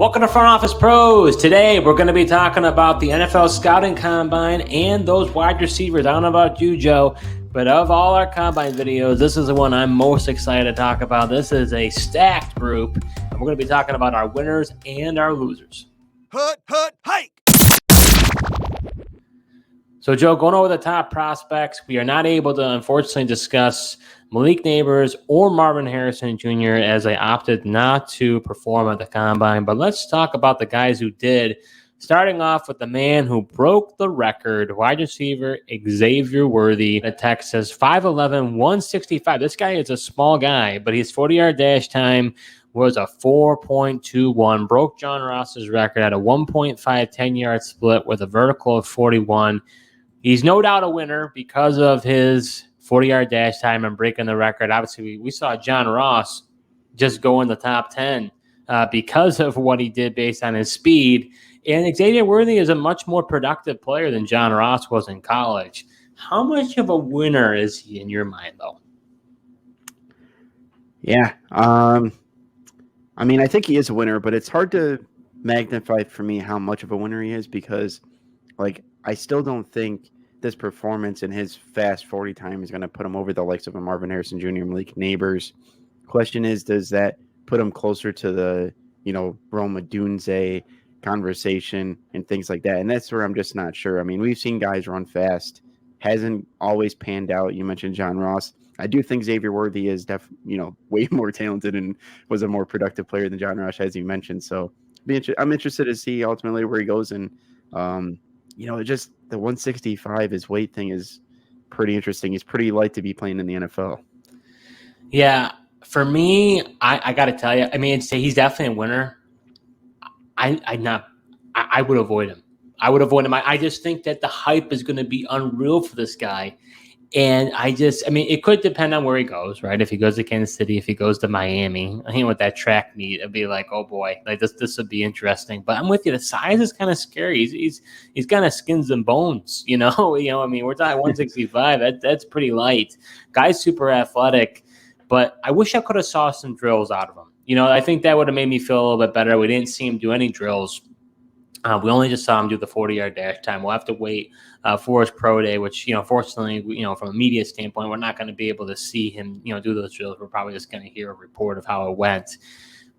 Welcome to Front Office Pros. Today, we're going to be talking about the NFL Scouting Combine and those wide receivers. I don't know about you, Joe, but of all our Combine videos, this is the one I'm most excited to talk about. This is a stacked group, and we're going to be talking about our winners and our losers. Hike! So, Joe, going over the top prospects, we are not able to, unfortunately, discuss Malik Nabers or Marvin Harrison Jr. as they opted not to perform at the Combine. But let's talk about the guys who did, starting off with the man who broke the record, wide receiver Xavier Worthy at Texas, 5'11", 165. This guy is a small guy, but his 40-yard dash time was a 4.21, broke John Ross's record at a 1.5 10-yard split with a vertical of 41. He's no doubt a winner because of his 40-yard dash time and breaking the record. Obviously, we saw John Ross just go in the top 10 because of what he did based on his speed. And Xavier Worthy is a much more productive player than John Ross was in college. How much of a winner is he in your mind, though? Yeah. I think he is a winner, but it's hard to magnify for me how much of a winner he is because, I still don't think this performance in his fast 40 time is going to put him over the likes of a Marvin Harrison Jr., Malik Nabers. Question is, does that put him closer to the, Rome Odunze conversation and things like that? And that's where I'm just not sure. I mean, we've seen guys run fast. Hasn't always panned out. You mentioned John Ross. I do think Xavier Worthy is way more talented and was a more productive player than John Ross, as you mentioned. So I'm interested to see ultimately where he goes. And, just the 165, his weight thing is pretty interesting. He's pretty light to be playing in the NFL. Yeah, for me, I got to tell you, he's definitely a winner. I would avoid him. I just think that the hype is going to be unreal for this guy. And it could depend on where he goes, right? If he goes to Kansas City, if he goes to Miami, with that track meet, it'd be like, oh boy, this would be interesting. But I'm with you. The size is kind of scary. He's kind of skins and bones, we're talking 165. That's pretty light. Guy's super athletic, but I wish I could have saw some drills out of him. I think that would have made me feel a little bit better. We didn't see him do any drills. We only just saw him do the 40-yard dash time. We'll have to wait for his pro day, which, fortunately, from a media standpoint, we're not going to be able to see him, do those drills. We're probably just going to hear a report of how it went.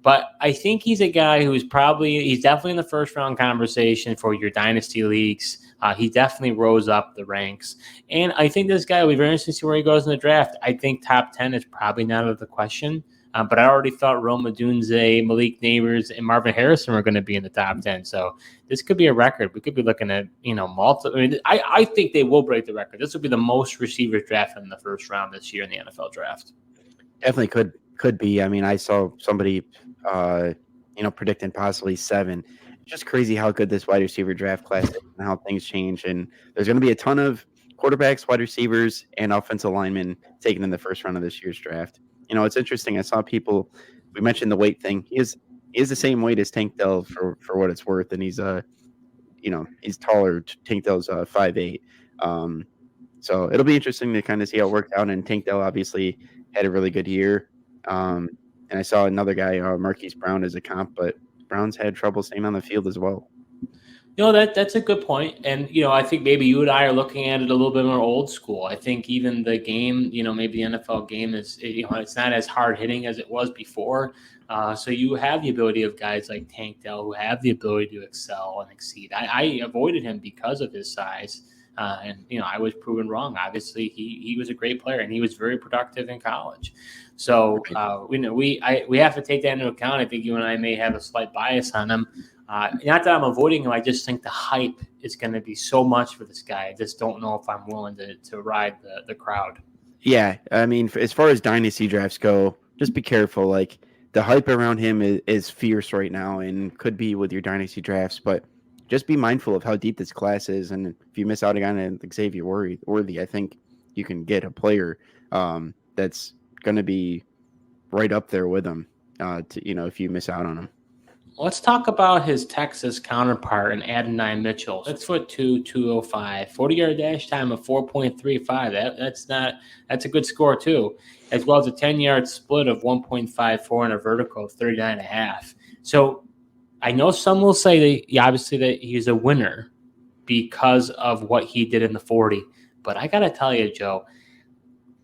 But I think he's a guy he's definitely in the first round conversation for your dynasty leagues. He definitely rose up the ranks. And I think this guy will be very interesting to see where he goes in the draft. I think top 10 is probably not out of the question. But I already thought Rome Odunze, Malik Nabers, and Marvin Harrison were going to be in the top 10. So this could be a record. We could be looking at, multiple. I think they will break the record. This will be the most receivers drafted in the first round this year in the NFL draft. Definitely could be. I saw somebody, predicting possibly 7. Just crazy how good this wide receiver draft class is and how things change. And there's going to be a ton of quarterbacks, wide receivers, and offensive linemen taken in the first round of this year's draft. It's interesting. I saw people. We mentioned the weight thing. He is the same weight as Tank Dell for what it's worth, and he's he's taller. Tank Dell's 5'8". So it'll be interesting to kind of see how it worked out. And Tank Dell obviously had a really good year. And I saw another guy, Marquise Brown, as a comp, but Brown's had trouble staying on the field as well. That's a good point. And, I think maybe you and I are looking at it a little bit more old school. I think even the game, maybe the NFL game is, it's not as hard hitting as it was before. So you have the ability of guys like Tank Dell who have the ability to excel and exceed. I avoided him because of his size. And I was proven wrong. Obviously, he was a great player and he was very productive in college. So, we have to take that into account. I think you and I may have a slight bias on him. Not that I'm avoiding him. I just think the hype is going to be so much for this guy. I just don't know if I'm willing to ride the crowd. Yeah. As far as dynasty drafts go, just be careful. The hype around him is fierce right now and could be with your dynasty drafts, but just be mindful of how deep this class is. And if you miss out on Xavier Worthy, I think you can get a player that's going to be right up there with him, if you miss out on him. Let's talk about his Texas counterpart in Adonai Mitchell. 6'2", 205, 40-yard dash time of 4.35. That's a good score too, as well as a 10-yard split of 1.54 and a vertical of 39.5. So I know some will say that obviously that he's a winner because of what he did in the 40. But I got to tell you, Joe,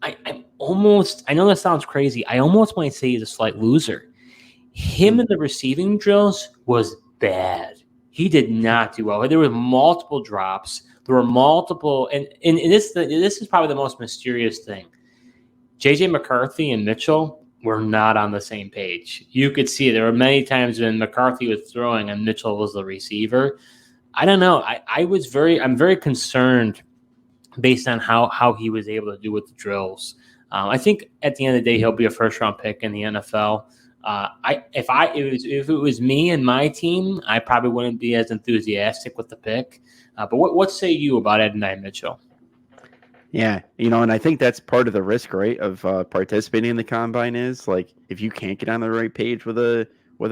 I'm almost, I know that sounds crazy. I almost might say he's a slight loser. Him in the receiving drills was bad. He did not do well. There were multiple drops. There were multiple, and this is probably the most mysterious thing. JJ McCarthy and Mitchell were not on the same page. You could see there were many times when McCarthy was throwing and Mitchell was the receiver. I don't know. I'm very concerned based on how he was able to do with the drills. I think at the end of the day, he'll be a first round pick in the NFL. If it was me and my team, I probably wouldn't be as enthusiastic with the pick. But what say you about Adonai Mitchell? Yeah, and I think that's part of the risk, right, of participating in the combine is like if you can't get on the right page with a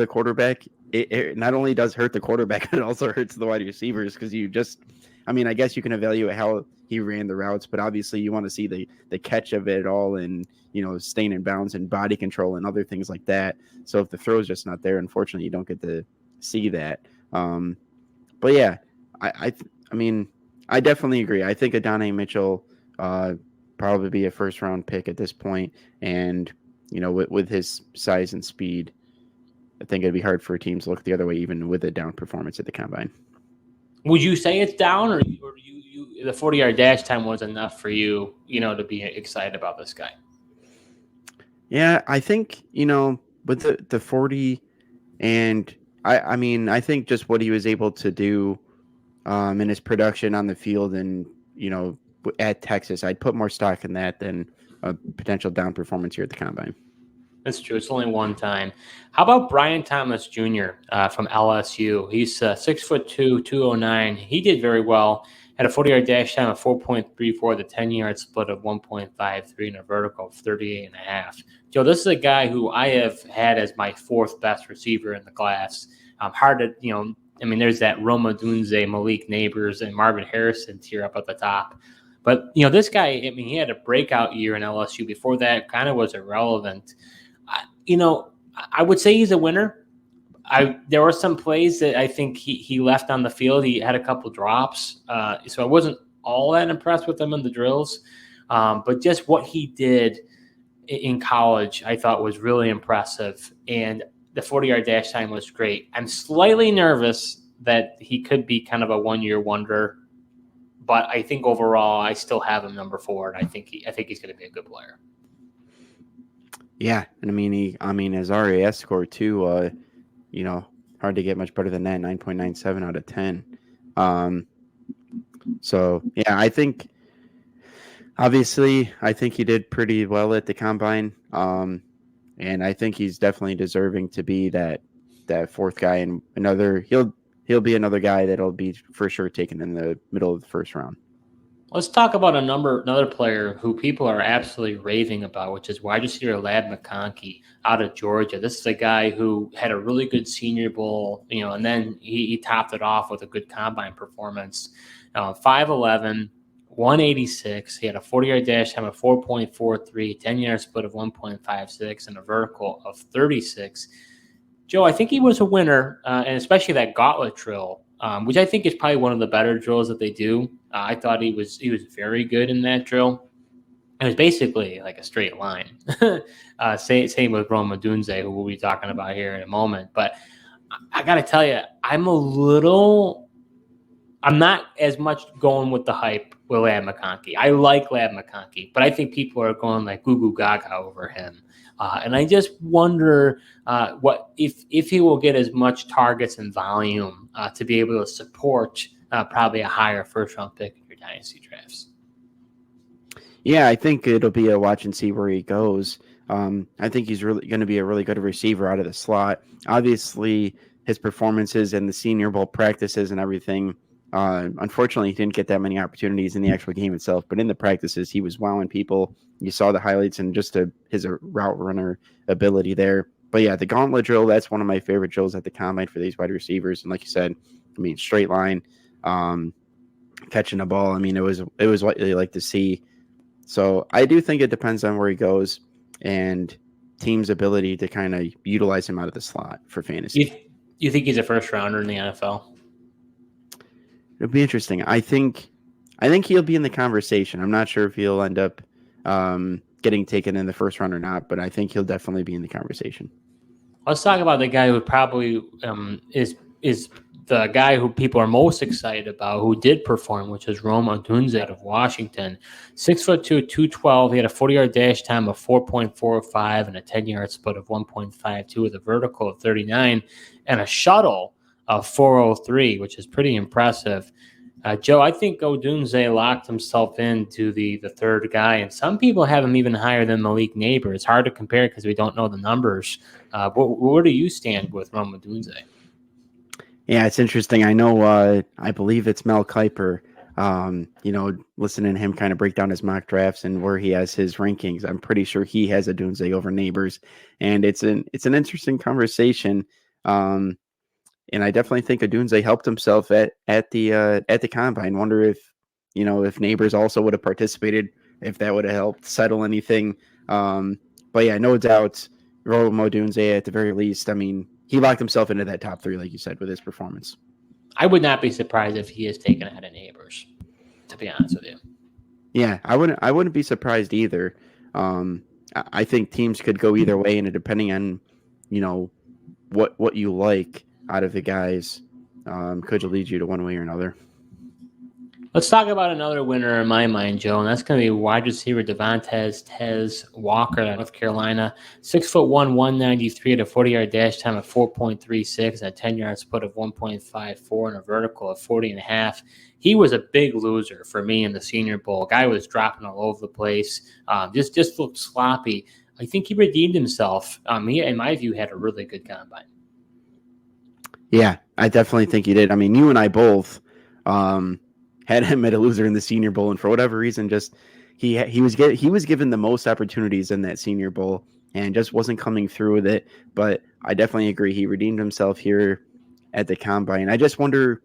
quarterback, it not only does hurt the quarterback, it also hurts the wide receivers because I guess you can evaluate how he ran the routes, but obviously you want to see the catch of it all and staying in bounds and body control and other things like that. So if the throw is just not there, unfortunately, you don't get to see that. But yeah, I definitely agree. I think Adonai Mitchell probably be a first round pick at this point, and with his size and speed, I think it'd be hard for teams to look the other way, even with a down performance at the combine. Would you say it's down, or you the 40-yard dash time was enough for you, to be excited about this guy? Yeah, I think with the 40, and I think just what he was able to do, in his production on the field, and at Texas, I'd put more stock in that than a potential down performance here at the combine. That's true. It's only one time. How about Brian Thomas Jr. From LSU? He's 6'2", 209. He did very well. Had a 40-yard dash time of 4.34, the 10-yard split of 1.53, and a vertical of 38.5. Joe, this is a guy who I have had as my fourth best receiver in the class. Hard to, there's that Rome Odunze, Malik Neighbors, and Marvin Harrison tier up at the top. But, this guy, he had a breakout year in LSU. Before that, kind of was irrelevant. I would say he's a winner. There were some plays that I think he left on the field. He had a couple drops. So I wasn't all that impressed with him in the drills. But just what he did in college, I thought was really impressive. And the 40-yard dash time was great. I'm slightly nervous that he could be kind of a one-year wonder. But I think overall, I still have him number 4, and I think he's going to be a good player. Yeah, and his RAS score too. Hard to get much better than that. 9.97 out of 10. So yeah, I think he did pretty well at the combine. And I think he's definitely deserving to be that fourth guy, and he'll be another guy that'll be for sure taken in the middle of the first round. Let's talk about another player who people are absolutely raving about, which is wide receiver Ladd McConkey out of Georgia. This is a guy who had a really good Senior Bowl, and then he topped it off with a good combine performance. 5'11", 186. He had a 40-yard dash time of 4.43, 10-yard split of 1.56, and a vertical of 36. Joe, I think he was a winner, and especially that gauntlet drill, which I think is probably one of the better drills that they do. I thought he was very good in that drill. It was basically like a straight line. Same with Rome Odunze, who we'll be talking about here in a moment. But I got to tell you, I'm not as much going with the hype with Ladd McConkey. I like Ladd McConkey, but I think people are going like goo goo gaga over him. And I just wonder what if he will get as much targets and volume to be able to support probably a higher first-round pick in your dynasty drafts. Yeah, I think it'll be a watch and see where he goes. I think he's really going to be a really good receiver out of the slot. Obviously, his performances and the Senior Bowl practices and everything, unfortunately, he didn't get that many opportunities in the actual game itself. But in the practices, he was wowing people. You saw the highlights and just his route runner ability there. But yeah, the gauntlet drill, that's one of my favorite drills at the combine for these wide receivers. And like you said, straight line, catching the ball. It was what you like to see. So I do think it depends on where he goes and team's ability to kind of utilize him out of the slot for fantasy. You think he's a first rounder in the NFL? It'll be interesting. I think he'll be in the conversation. I'm not sure if he'll end up getting taken in the first round or not, but I think he'll definitely be in the conversation. Let's talk about the guy who probably is the guy who people are most excited about, who did perform, which is Rome Odunze out of Washington. 6'2", 212. He had a 40-yard dash time of 4.45 and a 10-yard split of 1.52 with a vertical of 39 and a shuttle of 403, which is pretty impressive. Joe, I think Odunze locked himself into the third guy, and some people have him even higher than Malik Neighbor. It's hard to compare because we don't know the numbers. Where do you stand with Rome Odunze? Yeah, it's interesting. I know, I believe it's Mel Kiper, listening to him kind of break down his mock drafts and where he has his rankings. I'm pretty sure he has Odunze over Neighbors, and it's an interesting conversation. And I definitely think Odunze helped himself at the combine. Wonder if Neighbors also would have participated, if that would have helped settle anything. But yeah, no doubt, Rome Odunze at the very least. I mean, he locked himself into that top three, like you said, with his performance. I would not be surprised if he is taken ahead of Neighbors, to be honest with you. Yeah, I wouldn't be surprised either. I think teams could go either way, and depending on, what you like out of the guys, could lead you to one way or another. Let's talk about another winner in my mind, Joe, and that's going to be wide receiver Devontez Walker out of North Carolina. 6'1", 193 at a 40-yard dash time of 4.36, a 10-yard split of 1.54, and a vertical of 40.5. He was a big loser for me in the Senior Bowl. Guy was dropping all over the place. Just looked sloppy. I think he redeemed himself. He, in my view, had a really good combine. Yeah, I definitely think he did. I mean, you and I both had him at a loser in the Senior Bowl, and for whatever reason, just he was given the most opportunities in that Senior Bowl and just wasn't coming through with it. But I definitely agree, he redeemed himself here at the combine. I just wonder,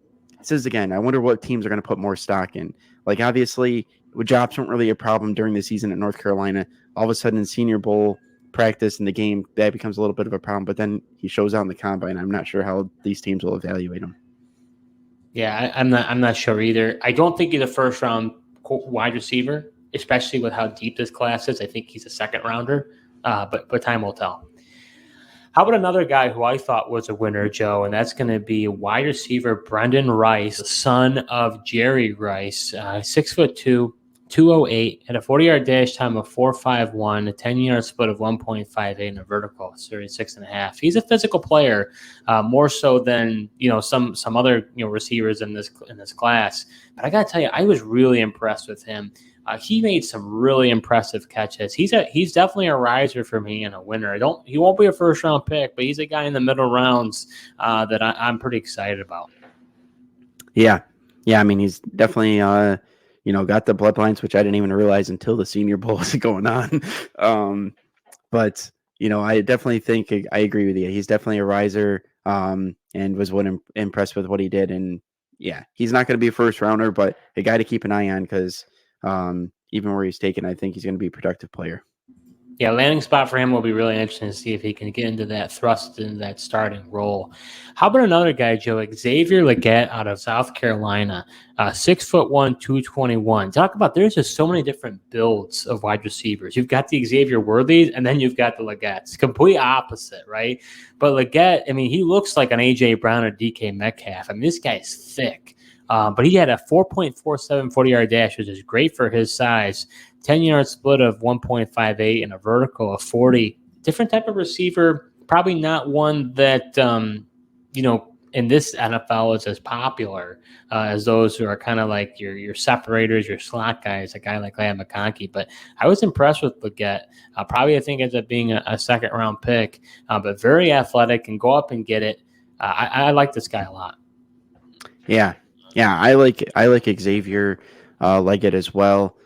I wonder what teams are going to put more stock in. Like, obviously, drops weren't really a problem during the season at North Carolina. All of a sudden, in Senior Bowl practice in the game, that becomes a little bit of a problem. But then he shows out in the combine. I'm not sure how these teams will evaluate him. Yeah, I'm not sure either. I don't think he's a first round wide receiver, especially with how deep this class is. I think he's a second rounder, but time will tell. How about another guy who I thought was a winner, Joe, and that's going to be wide receiver Brenden Rice, the son of Jerry Rice, 6'2", 208, had a 40-yard dash time of 4.51, a 10-yard split of 1.58, and a vertical of 36.5. He's a physical player, more so than some other receivers in this class. But I got to tell you, I was really impressed with him. He made some really impressive catches. He's definitely a riser for me and a winner. He won't be a first round pick, but he's a guy in the middle rounds that I'm pretty excited about. Yeah. I mean, he's definitely got the bloodlines, which I didn't even realize until the Senior Bowl was going on. But I definitely think I agree with you. He's definitely a riser, and was impressed with what he did. And yeah, he's not going to be a first rounder, but a guy to keep an eye on because even where he's taken, I think he's going to be a productive player. Yeah, landing spot for him will be really interesting to see if he can get into that starting role. How about another guy, Joe, Xavier Legette out of South Carolina, 6'1", 221. Talk about, there's just so many different builds of wide receivers. You've got the Xavier Worthys, and then you've got the Legettes. Complete opposite, right? But Legette, I mean, he looks like an A.J. Brown or DK Metcalf. I mean, this guy's thick. But he had a 4.47 40-yard dash, which is great for his size. 10-yard split of 1.58 and a vertical of 40. Different type of receiver, probably not one that, in this NFL is as popular as those who are kind of like your separators, your slot guys, a guy like Ladd McConkey. But I was impressed with Legette. Probably I think ends up being a second-round pick, but very athletic and go up and get it. I like this guy a lot. Yeah, I like Xavier Legette as well.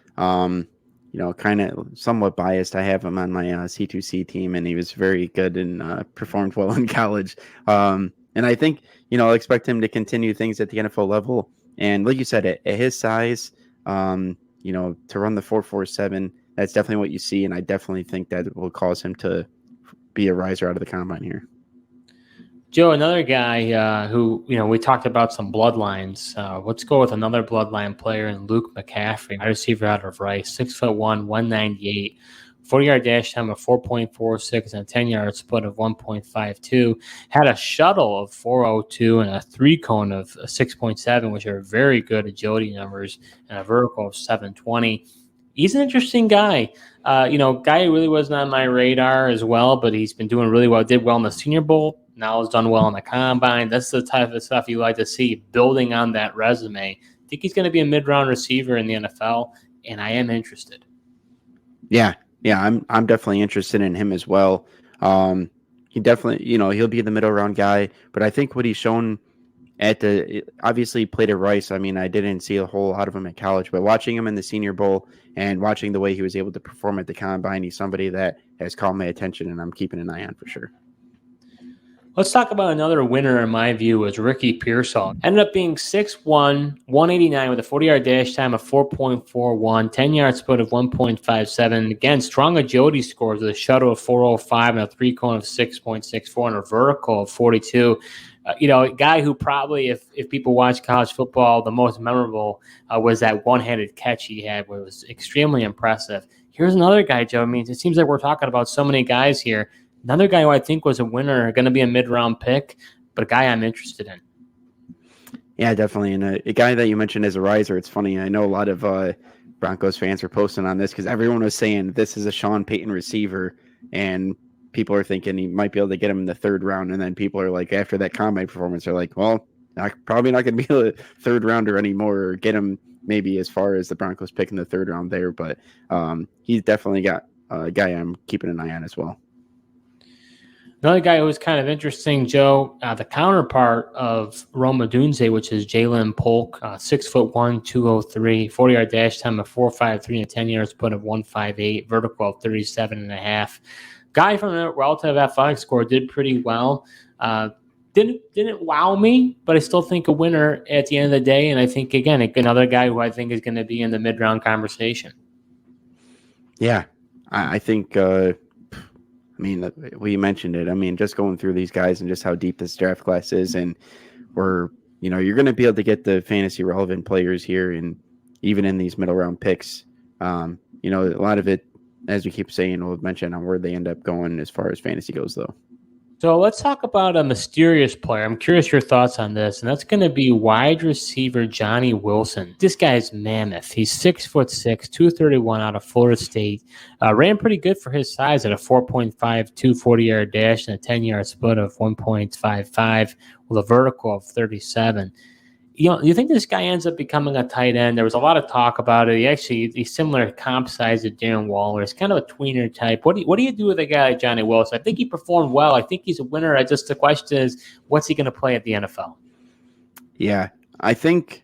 Kind of somewhat biased. I have him on my C2C team, and he was very good and performed well in college. And I think, I'll expect him to continue things at the NFL level. And like you said, at his size, to run the 4.47, that's definitely what you see. And I definitely think that will cause him to be a riser out of the combine here. Joe, another guy who, we talked about some bloodlines. Let's go with another bloodline player in Luke McCaffrey, wide receiver out of Rice, 6'1", 198, 40-yard dash time of 4.46 and a 10-yard split of 1.52. Had a shuttle of 4.02 and a three-cone of 6.7, which are very good agility numbers, and a vertical of 7.20. He's an interesting guy. Guy who really wasn't on my radar as well, but he's been doing really well. Did well in the Senior Bowl. Now has done well in the Combine. That's the type of stuff you like to see, building on that resume. I think he's going to be a mid-round receiver in the NFL, and I am interested. Yeah, I'm definitely interested in him as well. He definitely, he'll be the middle round guy, but I think what he's shown obviously he played at Rice. I mean, I didn't see a whole lot of him at college, but watching him in the Senior Bowl and watching the way he was able to perform at the Combine, he's somebody that has caught my attention, and I'm keeping an eye on for sure. Let's talk about another winner, in my view, was Ricky Pearsall. Ended up being 6'1", 189 with a 40-yard dash time of 4.41, 10-yard split of 1.57. Again, strong agility scores with a shuttle of 4.05 and a three-cone of 6.64 and a vertical of 42. A guy who probably, if people watch college football, the most memorable was that one-handed catch he had, where it was extremely impressive. Here's another guy, Joe. I mean, it seems like we're talking about so many guys here. Another guy who I think was a winner, going to be a mid-round pick, but a guy I'm interested in. Yeah, definitely. And a guy that you mentioned as a riser, it's funny. I know a lot of Broncos fans were posting on this because everyone was saying this is a Sean Payton receiver, and people are thinking he might be able to get him in the third round. And then people are like, after that Combine performance, they're like, well, probably not going to be a third rounder anymore, or get him maybe as far as the Broncos pick in the third round there. But he's definitely got a guy I'm keeping an eye on as well. Another guy who was kind of interesting, Joe, the counterpart of Rome Odunze, which is Ja'Lynn Polk, 6'1", 203, 40-yard dash time of 4.53 and a 10-yard split of 1.58, vertical of 37.5. Guy from a relative athletic score did pretty well. Didn't wow me, but I still think a winner at the end of the day. And I think, again, another guy who I think is going to be in the mid-round conversation. Yeah, I think we mentioned it. I mean, just going through these guys and just how deep this draft class is, and you're going to be able to get the fantasy relevant players here, and even in these middle round picks, a lot of it, as we keep saying, we'll mention on where they end up going as far as fantasy goes, though. So let's talk about a mysterious player. I'm curious your thoughts on this, and that's going to be wide receiver Johnny Wilson. This guy's mammoth. He's 6'6", 231 out of Florida State. Ran pretty good for his size at a 4.52 40-yard dash and a 10-yard split of 1.55 with a vertical of 37. You think this guy ends up becoming a tight end? There was a lot of talk about it. He's similar comp size to Darren Waller. It's kind of a tweener type. What do you do with a guy like Johnny Wilson? I think he performed well. I think he's a winner. The question is, what's he going to play at the NFL? Yeah, I think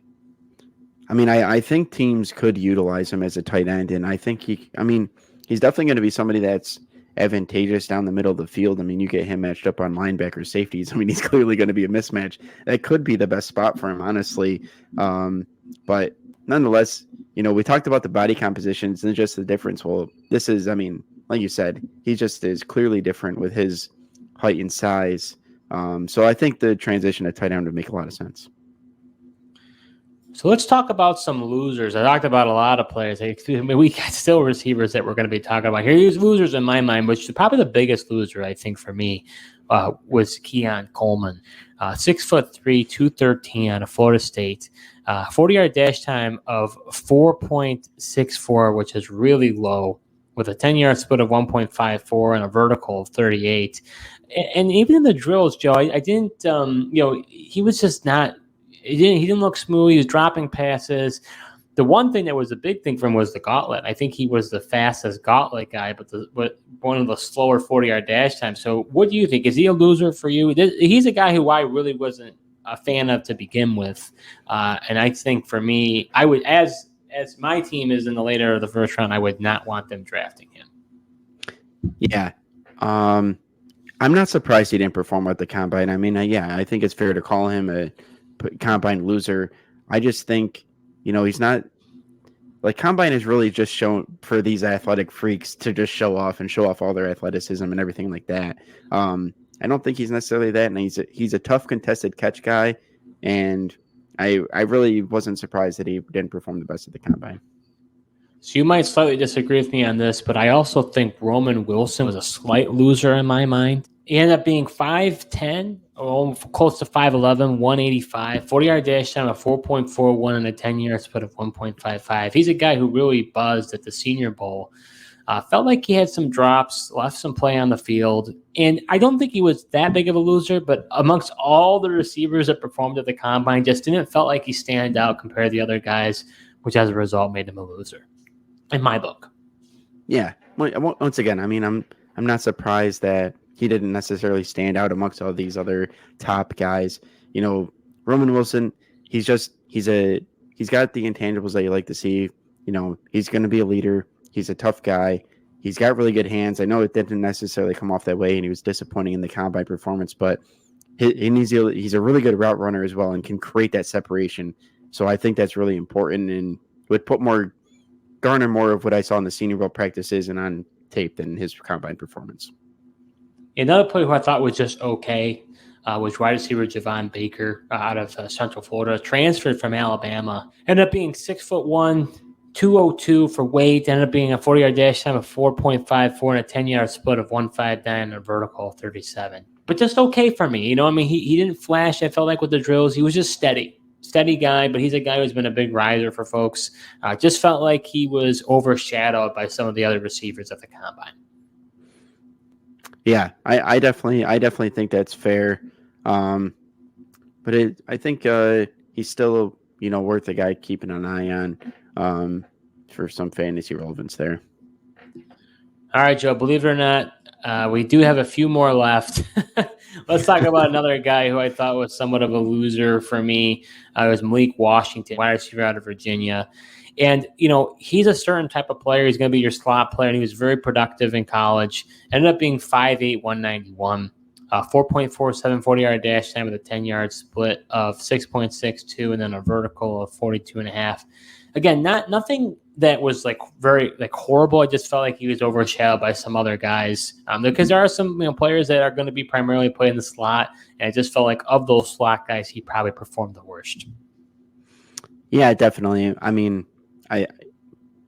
teams could utilize him as a tight end, and I think he's definitely going to be somebody that's advantageous down the middle of the field. I mean, you get him matched up on linebacker safeties. I mean, he's clearly going to be a mismatch. That could be the best spot for him, honestly. But nonetheless, we talked about the body compositions and just the difference. Well, this is, like you said, he just is clearly different with his height and size. So I think the transition to tight end would make a lot of sense. So let's talk about some losers. I talked about a lot of players. We got still receivers that we're going to be talking about here. Here's losers in my mind, which probably the biggest loser, I think, for me was Keon Coleman. 6'3", 213 out of Florida State. 40-yard dash time of 4.64, which is really low, with a 10-yard split of 1.54 and a vertical of 38. And even in the drills, Joe, I didn't, he was just not. He didn't look smooth. He was dropping passes. The one thing that was a big thing for him was the gauntlet. I think he was the fastest gauntlet guy, but one of the slower 40-yard dash times. So what do you think? Is he a loser for you? He's a guy who I really wasn't a fan of to begin with. And I think for me, I would, as my team is in the later of the first round, I would not want them drafting him. Yeah. I'm not surprised he didn't perform at the Combine. I think it's fair to call him a Combine loser. I just think, he's not like Combine is really just shown for these athletic freaks to just show off all their athleticism and everything like that. I don't think he's necessarily that, and he's a tough contested catch guy, and I really wasn't surprised that he didn't perform the best at the combine. So you might slightly disagree with me on this, but I also think Roman Wilson was a slight loser in my mind. He ended up being 5'10", close to 5'11", 185, 40-yard dash time of 4.41 and a 10-yard split of 1.55. He's a guy who really buzzed at the Senior Bowl. Felt like he had some drops, left some play on the field. And I don't think he was that big of a loser, but amongst all the receivers that performed at the combine, just didn't felt like he stand out compared to the other guys, which as a result made him a loser in my book. Yeah. Once again, I mean, I'm not surprised that he didn't necessarily stand out amongst all these other top guys. You know, Roman Wilson, he's got the intangibles that you like to see. You know, he's going to be a leader. He's a tough guy. He's got really good hands. I know it didn't necessarily come off that way, and he was disappointing in the combine performance, but he's a really good route runner as well and can create that separation. So I think that's really important and would garner more of what I saw in the Senior Bowl practices and on tape than his combine performance. Another player who I thought was just okay was wide receiver Javon Baker out of Central Florida, transferred from Alabama. Ended up being 6'1", 202 for weight, ended up being a 40-yard dash time of 4.54 and a 10-yard split of 159 and a vertical of 37. But just okay for me. You know, I mean, he didn't flash, I felt like, with the drills. He was just steady guy, but he's a guy who's been a big riser for folks. Just felt like he was overshadowed by some of the other receivers at the combine. Yeah, I definitely think that's fair. But I think he's still, worth a guy keeping an eye on for some fantasy relevance there. All right, Joe, believe it or not, we do have a few more left. Let's talk about another guy who I thought was somewhat of a loser for me. It was Malik Washington, wide receiver out of Virginia. And, he's a certain type of player. He's going to be your slot player, and he was very productive in college. Ended up being 5'8", 191, 4.47 40-yard dash time with a 10-yard split of 6.62, and then a vertical of 42.5. Again, nothing that was very horrible. I just felt like he was overshadowed by some other guys because there are some players that are going to be primarily playing the slot, and I just felt like of those slot guys, he probably performed the worst. Yeah, definitely. I mean,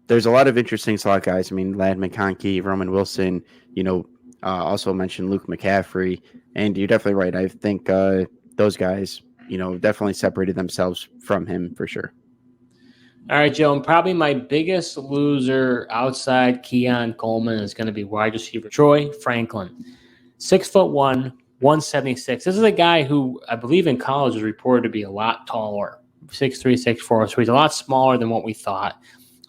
there's a lot of interesting slot guys. I mean, Ladd McConkey, Roman Wilson, also mentioned Luke McCaffrey, and you're definitely right. I think those guys, definitely separated themselves from him for sure. All right, Joe, and probably my biggest loser outside Keon Coleman is going to be wide receiver Troy Franklin, 6'1", 176. This is a guy who I believe in college was reported to be a lot taller, 6'3", 6'4", so he's a lot smaller than what we thought.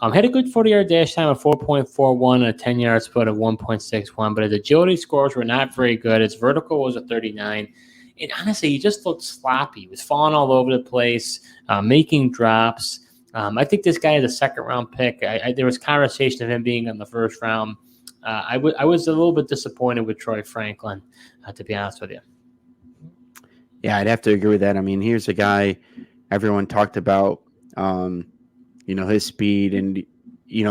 Had a good 40-yard dash time of 4.41 and a 10-yard split of 1.61, but his agility scores were not very good. His vertical was a 39. And honestly, he just looked sloppy. He was falling all over the place, making drops. I think this guy is a second-round pick. There was conversation of him being in the first round. I was a little bit disappointed with Troy Franklin, to be honest with you. Yeah, I'd have to agree with that. I mean, here's a guy everyone talked about, his speed. And,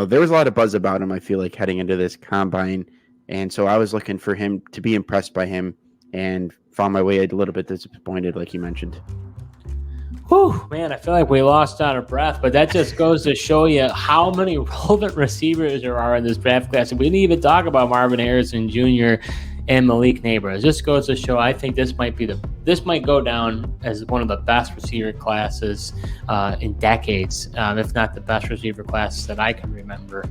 there was a lot of buzz about him, I feel like, heading into this combine. And so I was looking for him to be impressed by him and found my way a little bit disappointed, like you mentioned. Whew, man, I feel like we lost out of breath, but that just goes to show you how many relevant receivers there are in this draft class. And we didn't even talk about Marvin Harrison Jr. and Malik Neighbors. This goes to show I think this might go down as one of the best receiver classes in decades, if not the best receiver classes that I can remember,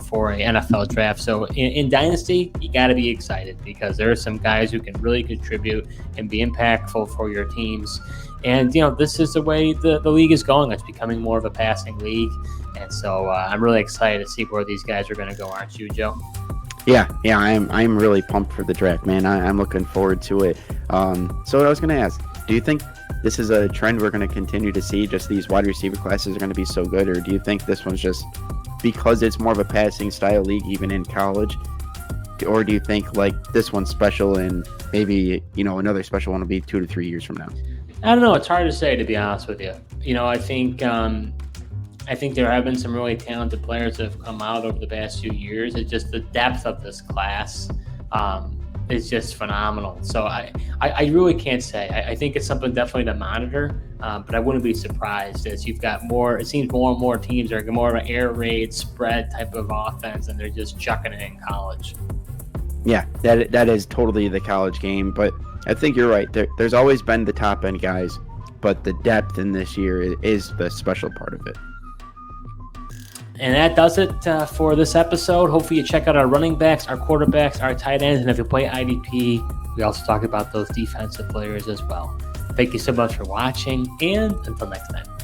for an NFL draft. So in Dynasty, you got to be excited because there are some guys who can really contribute and be impactful for your teams. And, this is the way the league is going. It's becoming more of a passing league. And so I'm really excited to see where these guys are going to go, aren't you, Joe? Yeah, I'm really pumped for the draft, man. I'm looking forward to it. So I was going to ask, do you think this is a trend we're going to continue to see? Just these wide receiver classes are going to be so good? Or do you think this one's just because it's more of a passing style league, even in college? Or do you think this one's special and maybe, another special one will be 2 to 3 years from now? I don't know. It's hard to say, to be honest with you. I think there have been some really talented players that have come out over the past few years. It's just the depth of this class. is just phenomenal. So I really can't say. I think it's something definitely to monitor, but I wouldn't be surprised as you've got more. It seems more and more teams are more of an air raid spread type of offense, and they're just chucking it in college. Yeah, that is totally the college game, but I think you're right. There's always been the top end guys, but the depth in this year is the special part of it. And that does it for this episode. Hopefully you check out our running backs, our quarterbacks, our tight ends, and if you play IDP, we also talk about those defensive players as well. Thank you so much for watching, and until next time.